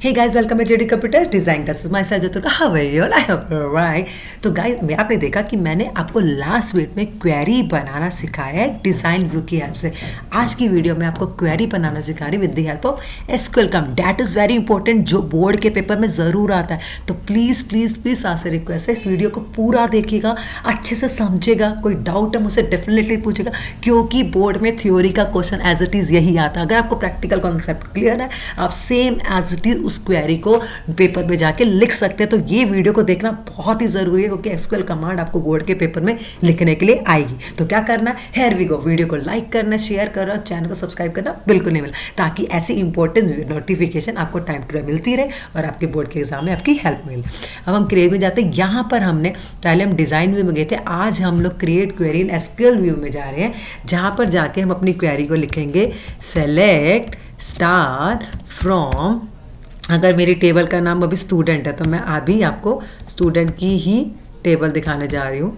Hey guys, welcome to JD Computer Design. This is my Sajid. How are you? I hope you're right. तो guys मैं आपने देखा कि मैंने आपको लास्ट वीडियो में क्वेरी बनाना सिखाया है डिज़ाइन व्यू की हेल्प से. आज की वीडियो में आपको क्वेरी बनाना सिखा रही with the help of SQL command. That is very important, जो बोर्ड के पेपर में ज़रूर आता है. तो प्लीज़ प्लीज़ प्लीज़ आपसे रिक्वेस्ट है, इस वीडियो को पूरा देखिएगा, अच्छे से समझेगा. कोई डाउट है मुझसे डेफिनेटली पूछेगा, क्योंकि बोर्ड में थ्योरी का क्वेश्चन एज इट इज़ यही आता है. अगर आपको प्रैक्टिकल कॉन्सेप्ट क्लियर है, आप सेम एज इट इज़ उस क्वेरी को पेपर में जाके लिख सकते हैं. तो ये वीडियो को देखना बहुत ही ज़रूरी है, क्योंकि एसक्यूएल कमांड आपको बोर्ड के पेपर में लिखने के लिए आएगी. तो क्या करना है, हियर वी गो. वीडियो को लाइक करना, शेयर करना, चैनल को सब्सक्राइब करना बिल्कुल नहीं मिला, ताकि ऐसी इंपॉर्टेंट नोटिफिकेशन आपको टाइम टू टाइम मिलती रहे और आपके बोर्ड के एग्जाम में आपकी हेल्प मिले. अब हम क्रिएट में जाते हैं. यहाँ पर हमने पहले हम डिज़ाइन व्यू में गए थे, आज हम लोग create query in SQL view में जा रहे हैं, जहाँ पर जाके हम अपनी क्वेरी को लिखेंगे सेलेक्ट स्टार फ्रॉम. अगर मेरी टेबल का नाम अभी स्टूडेंट है तो मैं अभी आपको स्टूडेंट की ही टेबल दिखाने जा रही हूँ.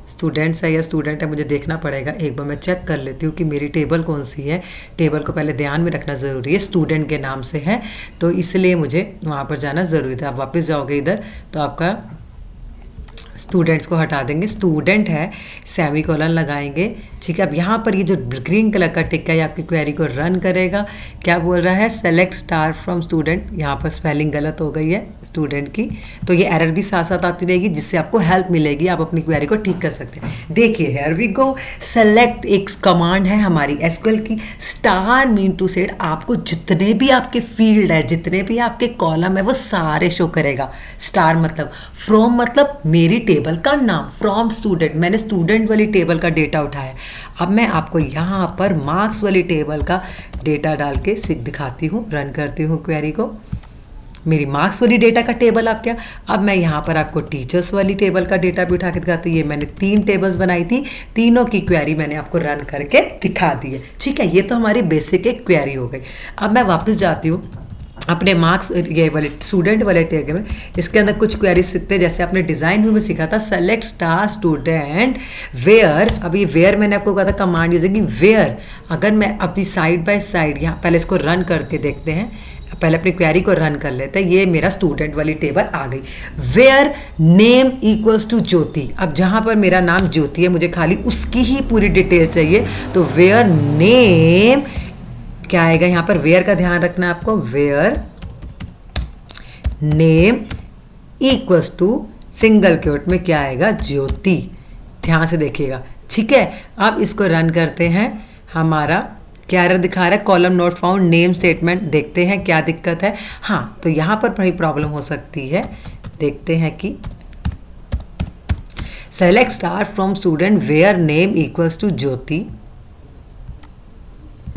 स्टूडेंट्स है या स्टूडेंट है मुझे देखना पड़ेगा. एक बार मैं चेक कर लेती हूँ कि मेरी टेबल कौन सी है. टेबल को पहले ध्यान में रखना ज़रूरी है, स्टूडेंट के नाम से है तो इसलिए मुझे वहाँ पर जाना ज़रूरी था. आप वापस जाओगे इधर तो आपका स्टूडेंट्स को हटा देंगे. स्टूडेंट है, सेमी कोलन लगाएंगे. ठीक है, अब यहाँ पर ये जो ग्रीन कलर का टिक है, ये आपकी क्वेरी को रन करेगा. क्या बोल रहा है, सेलेक्ट स्टार फ्रॉम स्टूडेंट. यहाँ पर स्पेलिंग गलत हो गई है स्टूडेंट की, तो ये एरर भी साथ साथ आती रहेगी, जिससे आपको हेल्प मिलेगी, आप अपनी क्वेरी को ठीक कर सकते हैं. देखिए हियर वी गो. सेलेक्ट एक कमांड है हमारी एसक्यूएल की. स्टार मीन टू सेड आपको जितने भी आपके फील्ड है, जितने भी आपके कॉलम है, वो सारे शो करेगा. स्टार मतलब, फ्रॉम मतलब मेरी टेबल का नाम, फ्रॉम स्टूडेंट, मैंने स्टूडेंट वाली टेबल का डेटा उठाया. अब मैं आपको यहाँ पर मार्क्स वाली टेबल का डेटा डाल के दिखाती हूँ. रन करती हूँ क्वेरी को. मेरी मार्क्स वाली डेटा का टेबल आप क्या. अब मैं यहाँ पर आपको टीचर्स वाली टेबल का डेटा भी उठा के दिखाती हूँ. ये मैंने 3 टेबल्स बनाई थी, तीनों की क्वेरी मैंने आपको रन करके दिखा दी है. ठीक है, ये तो हमारी बेसिक एक क्वेरी हो गई. अब मैं वापस जाती हूँ अपने मार्क्स ये वाले स्टूडेंट वाले टैग में. इसके अंदर कुछ क्वेरीज सीखते हैं, जैसे आपने डिज़ाइन व्यू में सीखा था सेलेक्ट स्टार स्टूडेंट वेयर. अभी वेयर मैंने आपको कहा था कमांड यूज है कि वेयर. अगर मैं अभी साइड बाय साइड यहाँ पहले इसको रन करके देखते हैं, पहले अपनी क्वेरी को रन कर लेते हैं. ये मेरा स्टूडेंट वाली टेबल आ गई. वेयर नेम इक्वल्स टू ज्योति. अब जहाँ पर मेरा नाम ज्योति है, मुझे खाली उसकी ही पूरी डिटेल चाहिए, तो वेयर नेम क्या आएगा यहाँ पर. वेयर का ध्यान रखना है आपको. Where name equals to single quote में क्या आएगा, ज्योति. ध्यान से देखिएगा. ठीक है, अब इसको रन करते हैं. हमारा क्या एरर दिखा रहा है, column not found name statement. देखते हैं क्या दिक्कत है. हाँ, तो यहाँ पर बड़ी प्रॉब्लम हो सकती है. देखते हैं कि select star from student where name equals to Jyoti.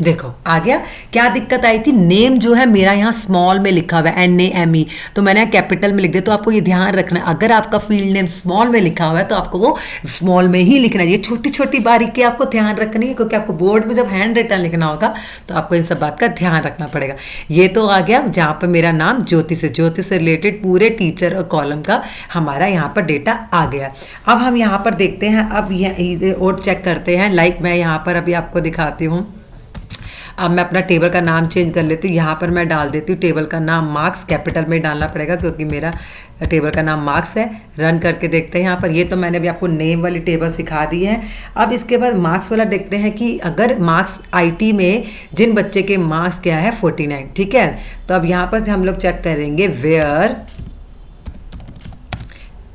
देखो आ गया. क्या दिक्कत आई थी, नेम जो है मेरा यहाँ स्मॉल में लिखा हुआ है NAME, तो मैंने कैपिटल में लिख दिया. तो आपको ये ध्यान रखना है, अगर आपका फील्ड नेम स्मॉल में लिखा हुआ है तो आपको वो स्मॉल में ही लिखना है. ये छोटी छोटी बारीकी आपको ध्यान रखनी है, क्योंकि आपको बोर्ड में जब हैंड रिटन लिखना होगा तो आपको इन सब बात का ध्यान रखना पड़ेगा. ये तो आ गया जहाँ पर मेरा नाम ज्योति से रिलेटेड पूरे टीचर और कॉलम का हमारा यहाँ पर डेटा आ गया. अब हम यहाँ पर देखते हैं, अब ये और चेक करते हैं. लाइक मैं यहाँ पर अभी आपको दिखाती हूँ. अब मैं अपना टेबल का नाम चेंज कर लेती हूँ. यहाँ पर मैं डाल देती हूँ टेबल का नाम मार्क्स. कैपिटल में डालना पड़ेगा क्योंकि मेरा टेबल का नाम मार्क्स है. रन करके देखते हैं यहाँ पर. ये तो मैंने भी आपको नेम वाली टेबल सिखा दी है. अब इसके बाद मार्क्स वाला देखते हैं कि अगर मार्क्स IT में जिन बच्चे के मार्क्स क्या है 49. ठीक है, तो अब यहाँ पर हम लोग चेक करेंगे वेयर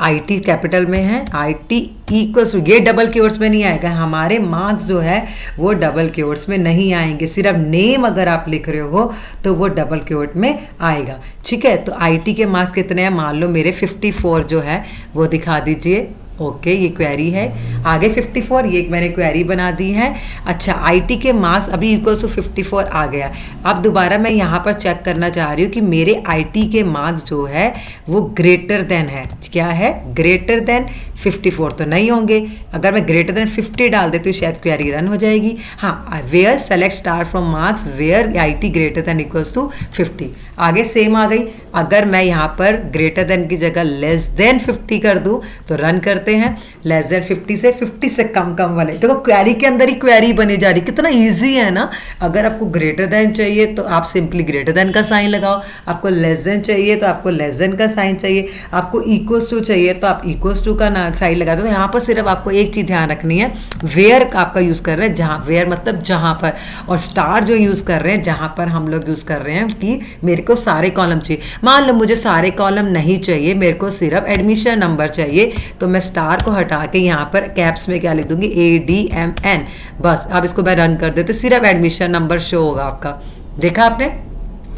IT कैपिटल में है, IT इक्वल्स, ये डबल कीवर्ड्स में नहीं आएगा. हमारे मार्क्स जो है वो डबल कीवर्ड्स में नहीं आएंगे. सिर्फ नेम अगर आप लिख रहे हो तो वो डबल कीवर्ड में आएगा. ठीक है, तो IT के मार्क्स कितने हैं, मान लो मेरे 54 जो है वो दिखा दीजिए. ओके, ये क्वेरी है. आगे 54, ये मैंने क्वेरी बना दी है. अच्छा, IT के मार्क्स अभी इक्वल्स टू 54 आ गया. अब दोबारा मैं यहाँ पर चेक करना चाह रही हूँ कि मेरे IT के मार्क्स जो है वो ग्रेटर देन है. क्या है, ग्रेटर देन 54 तो नहीं होंगे. अगर मैं ग्रेटर देन 50 डाल देती हूँ शायद क्वेरी रन हो जाएगी. हाँ, where select star from marks where IT greater than equals to 50. आगे सेम आ गई. अगर मैं यहाँ पर ग्रेटर देन की जगह लेस देन 50 कर दूँ तो रन करते करते हैं लेस देन 50 से 50 से कम वाले। देखो क्वेरी के अंदर ही क्वेरी बनी जा रही, कितना ईजी है ना। अगर आपको ग्रेटर देन चाहिए तो आप सिंपली ग्रेटर देन का साइन लगाओ, आपको लेस देन चाहिए तो आपको लेस देन का साइन चाहिए, आपको इक्वल्स टू चाहिए तो आप इक्वल्स टू का साइन लगा दो। तो यहाँ पर सिर्फ आपको एक चीज़ ध्यान रखनी है, वेयर आपका यूज़ कर रहे हैं, जहाँ वेयर मतलब जहाँ पर, और स्टार जो यूज़ कर रहे हैं जहाँ पर हम लोग यूज़ कर रहे हैं कि मेरे को सारे कॉलम चाहिए। मान लो मुझे सारे कॉलम नहीं चाहिए, मेरे को सिर्फ एडमिशन नंबर चाहिए, तो मैं स्टार को हटा के यहाँ पर कैप्स में क्या लिख दूंगी, ADMN। बस अब इसको मैं रन कर देती हूँ, सिर्फ एडमिशन नंबर शो होगा आपका। देखा आपने,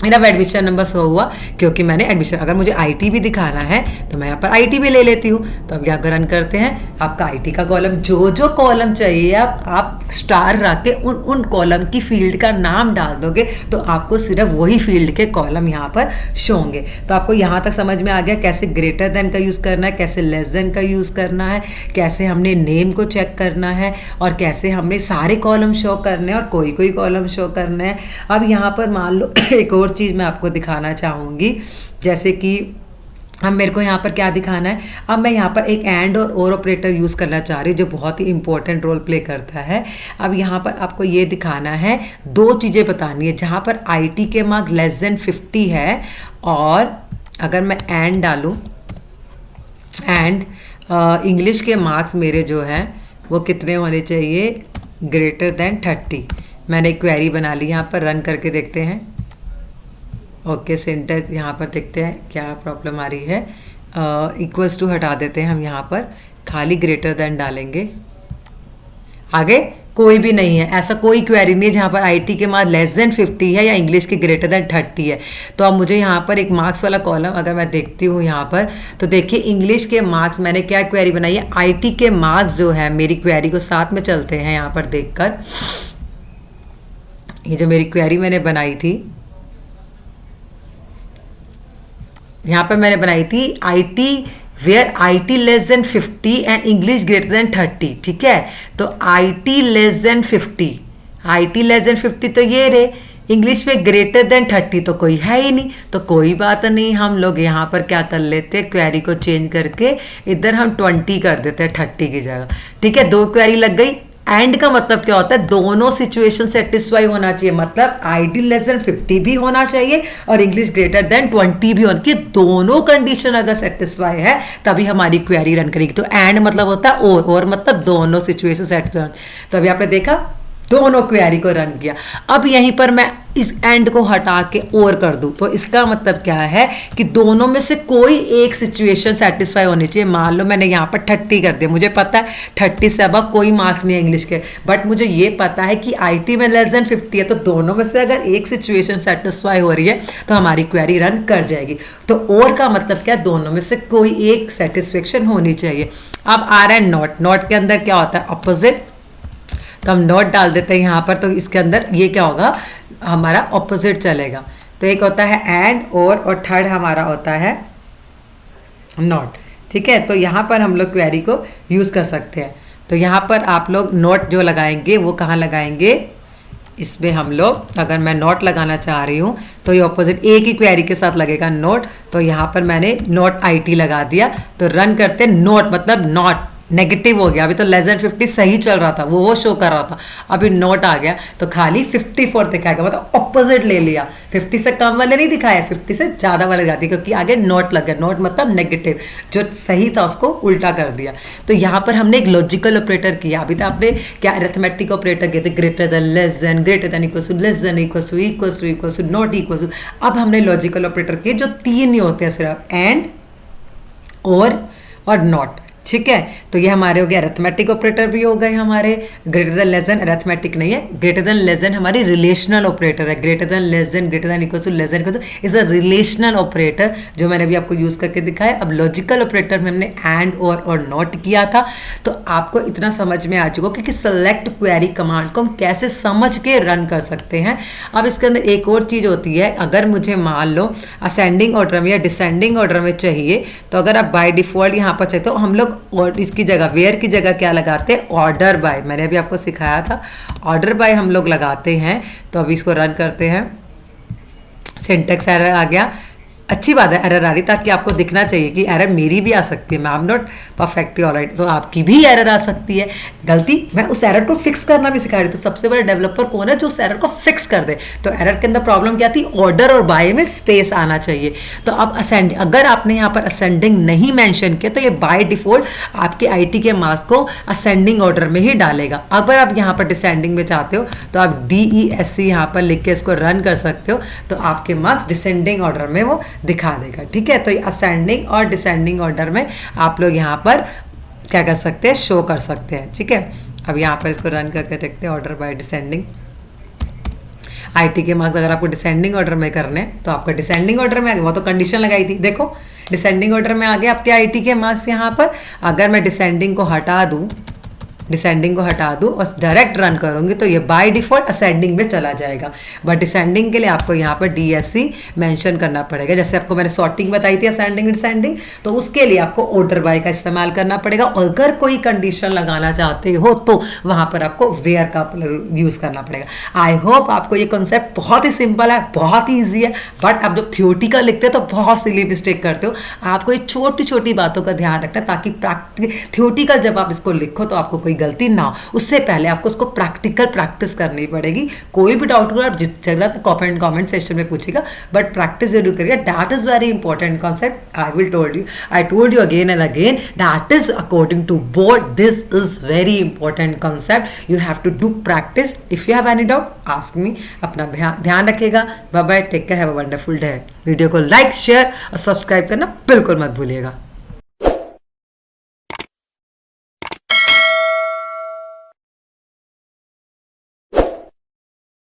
मेरा एडमिशन नंबर शो हुआ क्योंकि मैंने एडमिशन। अगर मुझे IT भी दिखाना है तो मैं यहाँ पर IT भी ले लेती हूँ। तो अब यहाँ पर रन करते हैं, आपका IT का कॉलम, जो कॉलम चाहिए आप स्टार रख के उन कॉलम की फील्ड का नाम डाल दोगे तो आपको सिर्फ वही फील्ड के कॉलम यहाँ पर शो होंगे। तो आपको यहाँ तक समझ में आ गया कैसे ग्रेटर देन का यूज़ करना है, कैसे लेस देन का यूज़ करना है, कैसे हमने नेम को चेक करना है, और कैसे हमने सारे कॉलम शो करने हैं और कोई कॉलम शो करना है। अब यहाँ पर मान लो एक और चीज़ मैं आपको दिखाना चाहूँगी, जैसे कि अब मेरे को यहाँ पर क्या दिखाना है, अब मैं यहाँ पर एक एंड और ऑपरेटर यूज़ करना चाह रही हूँ जो बहुत ही इंपॉर्टेंट रोल प्ले करता है। अब यहाँ पर आपको ये दिखाना है, दो चीज़ें बतानी है, जहाँ पर IT के मार्क लेस देन 50 है, और अगर मैं एंड डालूँ, एंड इंग्लिश के मार्क्स मेरे जो हैं वो कितने होने चाहिए, ग्रेटर देन 30। मैंने एक क्वेरी बना ली, यहाँ पर रन करके देखते हैं। ओके, सिंटेक्स यहाँ पर देखते हैं क्या प्रॉब्लम आ रही है। इक्वल्स टू हटा देते हैं हम, यहाँ पर खाली ग्रेटर देन डालेंगे। आगे कोई भी नहीं है, ऐसा कोई क्वेरी नहीं है जहाँ पर IT के मार्क्स लेस देन 50 है या इंग्लिश के ग्रेटर देन 30 है। तो अब मुझे यहाँ पर एक मार्क्स वाला कॉलम अगर मैं देखती हूँ यहाँ पर, तो देखिए इंग्लिश के मार्क्स, मैंने क्या क्वेरी बनाई है, IT के मार्क्स जो है, मेरी क्वेरी को साथ में चलते हैं यहाँ पर देखकर। ये जो मेरी क्वेरी मैंने बनाई थी, यहाँ पर मैंने बनाई थी IT where IT less than 50 and English greater than 30, ठीक है। तो IT less than 50, IT less than 50 तो ये रहे, इंग्लिश में ग्रेटर देन 30 तो कोई है ही नहीं, तो कोई बात नहीं, हम लोग यहाँ पर क्या कर लेते हैं, क्वेरी को चेंज करके इधर हम 20 कर देते हैं 30 की जगह, ठीक है। दो क्वेरी लग गई। एंड का मतलब क्या होता है, दोनों सिचुएशन सेटिस्फाई होना चाहिए, मतलब IT लेस देन 50 भी होना चाहिए और इंग्लिश ग्रेटर देन 20 भी होना चाहिए। दोनों कंडीशन अगर सेटिस्फाई है तभी हमारी क्वेरी रन करेगी। तो एंड मतलब होता है और मतलब दोनों सिचुएशन सेटिस्फाई। तो अभी आपने देखा दोनों क्वेरी को रन किया। अब यहीं पर मैं इस एंड को हटा के और कर दूं, तो इसका मतलब क्या है कि दोनों में से कोई एक सिचुएशन सेटिस्फाई होनी चाहिए। मान लो मैंने यहाँ पर 30 कर दिया, मुझे पता है 30 से अब कोई मार्क्स नहीं है इंग्लिश के, बट मुझे ये पता है कि IT में लेस देन 50 है, तो दोनों में से अगर एक सिचुएशन सेटिस्फाई हो रही है तो हमारी क्वेरी रन कर जाएगी। तो और का मतलब क्या, दोनों में से कोई एक सेटिस्फेक्शन होनी चाहिए। अब आ रहा है नॉट। नॉट के अंदर क्या होता है, अपोजिट, तो हम नॉट डाल देते हैं यहाँ पर, तो इसके अंदर ये क्या होगा, हमारा ऑपोजिट चलेगा। तो एक होता है एंड और थर्ड हमारा होता है नॉट, ठीक है। तो यहाँ पर हम लोग क्वेरी को यूज़ कर सकते हैं। तो यहाँ पर आप लोग नॉट जो लगाएंगे वो कहाँ लगाएंगे, इसमें हम लोग, अगर मैं नॉट लगाना चाह रही हूँ तो ये ऑपोजिट एक ही क्वेरी के साथ लगेगा नॉट। तो यहाँ पर मैंने नॉट IT लगा दिया। तो रन करते नॉट मतलब नॉट नेगेटिव हो गया। अभी तो लेस देन 50 सही चल रहा था, वो शो कर रहा था, अभी नोट आ गया तो खाली 54 दिखाएगा, मतलब ऑपोजिट ले लिया। 50 से कम वाले नहीं दिखाया, 50 से ज़्यादा वाले जाती, क्योंकि आगे नोट लग गया। नोट मतलब नेगेटिव, जो सही था उसको उल्टा कर दिया। तो यहाँ पर हमने एक लॉजिकल ऑपरेटर किया। अभी तो आपने क्या अरिथमेटिक ऑपरेटर किए थे, greater than, less than, greater than, equal to, less than, equal to, equal to, equal to, not equal to. अब हमने लॉजिकल ऑपरेटर किए जो 3 ही होते हैं सिर्फ, एंड, और नॉट, ठीक है। तो ये हमारे हो गए अरिथमेटिक ऑपरेटर भी हो गए हमारे। Greater than less than arithmetic नहीं है, ग्रेटर देन लेस देन हमारी रिलेशनल ऑपरेटर है। Greater than less than, greater than equal to, less than equal to is a relational operator, जो मैंने अभी आपको यूज करके दिखाया। अब लॉजिकल ऑपरेटर में हमने एंड और नॉट किया था। तो आपको इतना समझ में आ चुका कि सेलेक्ट क्वेरी कमांड को हम कैसे समझ के रन कर सकते हैं। अब इसके अंदर एक और चीज़ होती है, अगर मुझे मान लो असेंडिंग ऑर्डर में या डिसेंडिंग ऑर्डर में चाहिए, तो अगर आप बाय डिफॉल्ट यहाँ पर चाहिए तो हम लोग और इसकी जगह, वेयर की जगह क्या लगाते हैं, ऑर्डर बाय। मैंने अभी आपको सिखाया था, ऑर्डर बाय हम लोग लगाते हैं। तो अभी इसको रन करते हैं, सिंटैक्स एरर आ गया। अच्छी बात है एरर आ रही, ताकि आपको दिखना चाहिए कि एरर मेरी भी आ सकती है, मैं I am not perfectly alright, तो आपकी भी एरर आ सकती है गलती। मैं उस एरर को फिक्स करना भी सिखा रही, तो सबसे बड़ा डेवलपर कौन है जो उस एरर को फिक्स कर दे। तो एरर के अंदर प्रॉब्लम क्या थी, ऑर्डर और बाय में स्पेस आना चाहिए। तो अब असेंडिंग, अगर आपने यहाँ पर असेंडिंग नहीं मेंशन किया तो ये बाय डिफॉल्ट आपके आईटी के मार्क्स को असेंडिंग ऑर्डर में ही डालेगा। अगर आप यहाँ पर डिसेंडिंग में चाहते हो तो आप DESC यहाँ पर लिख के इसको रन कर सकते हो, तो आपके मार्क्स डिसेंडिंग ऑर्डर में वो दिखा देगा। ठीक है, तो ये असेंडिंग और डिसेंडिंग ऑर्डर में आप लोग यहाँ पर क्या कर सकते हैं, शो कर सकते हैं। ठीक है, अब यहाँ पर इसको रन करके देखते हैं, ऑर्डर बाय डिसेंडिंग। आईटी के मार्क्स अगर आपको डिसेंडिंग ऑर्डर में करने हैं तो आपका डिसेंडिंग ऑर्डर में आ गया, वो तो कंडीशन लगाई थी, देखो डिसेंडिंग ऑर्डर में आ गया आपके आईटी के मार्क्स यहाँ पर। अगर मैं डिसेंडिंग को हटा दूँ और डायरेक्ट रन करूंगी तो ये बाय डिफॉल्ट असेंडिंग में चला जाएगा। बट डिसेंडिंग के लिए आपको यहाँ पर DSC मेंशन करना पड़ेगा। जैसे आपको मैंने सॉर्टिंग बताई थी असेंडिंग डिसेंडिंग, तो उसके लिए आपको ऑर्डर बाय का इस्तेमाल करना पड़ेगा। और अगर कोई कंडीशन लगाना चाहते हो तो वहाँ पर आपको वेयर का यूज़ करना पड़ेगा। आई होप आपको ये कॉन्सेप्ट बहुत ही सिंपल है, बहुत ही ईजी है, बट आप जब थियोटिकल लिखते हो तो बहुत सिली मिस्टेक करते हो। आपको ये छोटी छोटी बातों का ध्यान रखना है, ताकि थियोटिकल जब आप इसको लिखो तो आपको गलती ना हो। उससे पहले आपको उसको प्रैक्टिकल प्रैक्टिस करनी पड़ेगी। कोई भी डाउट हो आप जिस जगह कमेंट सेक्शन में पूछेगा, बट प्रैक्टिस जरूर करिएगा। That is very important concept. I told you again and again, that is according to board, this is very important concept. You have to do practice. If you have any doubt ask me. अपना ध्यान रखिएगा। Bye bye, take care, have a wonderful day. Video को like, share और subscribe करना बिल्कुल मत भूलिएगा।